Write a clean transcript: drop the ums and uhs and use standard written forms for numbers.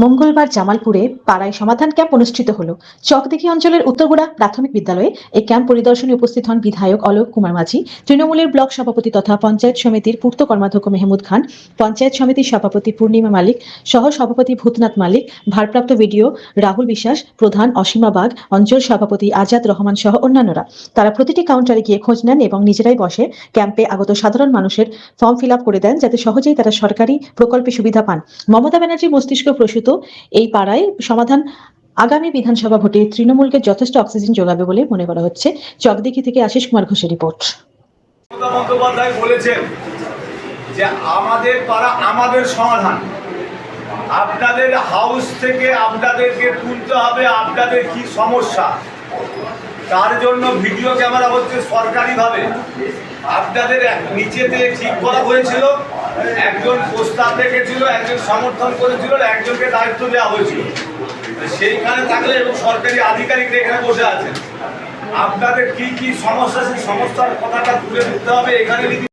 মঙ্গলবার জামালপুরে পাড়ায় সমাধান ক্যাম্প অনুষ্ঠিত হলো। চকদিঘি অঞ্চলের উত্তরগুড়া প্রাথমিক বিদ্যালয়ে এই ক্যাম্প পরিদর্শনে উপস্থিত হন বিধায়ক অলোক কুমার মাঝি, তৃণমূলের ব্লক সভাপতি তথা পঞ্চায়েত সমিতির পূর্ত কর্মাধ্যক্ষ মেহমুদ খান, পঞ্চায়েত সমিতির সভাপতি পূর্ণিমা মালিক, সহ সভাপতি ভূতনাথ মালিক, ভারপ্রাপ্ত বিডিও রাহুল বিশ্বাস, প্রধান অসীমা বাগ, অঞ্চল সভাপতি আজাদ রহমান সহ অন্যান্যরা। তারা প্রতিটি কাউন্টারে গিয়ে খোঁজ নেন এবং নিজেরাই বসে ক্যাম্পে আগত সাধারণ মানুষের ফর্ম ফিল আপ করে দেন, যাতে সহজেই তারা সরকারি প্রকল্পে সুবিধা পান। মমতা ব্যানার্জি মস্তিষ্ক প্রসূত এই পাড়ায় সমাধান আগামী বিধানসভা ভোটে তৃণমূলকে যথেষ্ট অক্সিজেন যোগাবে বলে মনে করা হচ্ছে। চকদিঘি থেকে আশিস কুমার ঘোষের রিপোর্ট। মমতা বন্দ্যোপাধ্যায় বলেছেন যে আমাদের পাড়া আমাদের সমাধান, আপনাদের হাউস থেকে আপনাদেরকে তুলতে হবে আপনাদের কি সমস্যা। তার জন্য ভিডিও ক্যামেরা হচ্ছে সরকারিভাবে। আপনাদের নিচেতে ঠিক করা হয়েছিল, একজন প্রস্তাব রেখেছিল, একজন সমর্থন করেছিল, একজনকে দায়িত্ব দেওয়া হয়েছিল। সেইখানে থাকলে এবং সরকারি আধিকারিকরা এখানে বসে আছেন, আপনাদের কি কি সমস্যা সেই সমস্যার কথাটা তুলে দিতে হবে এখানে।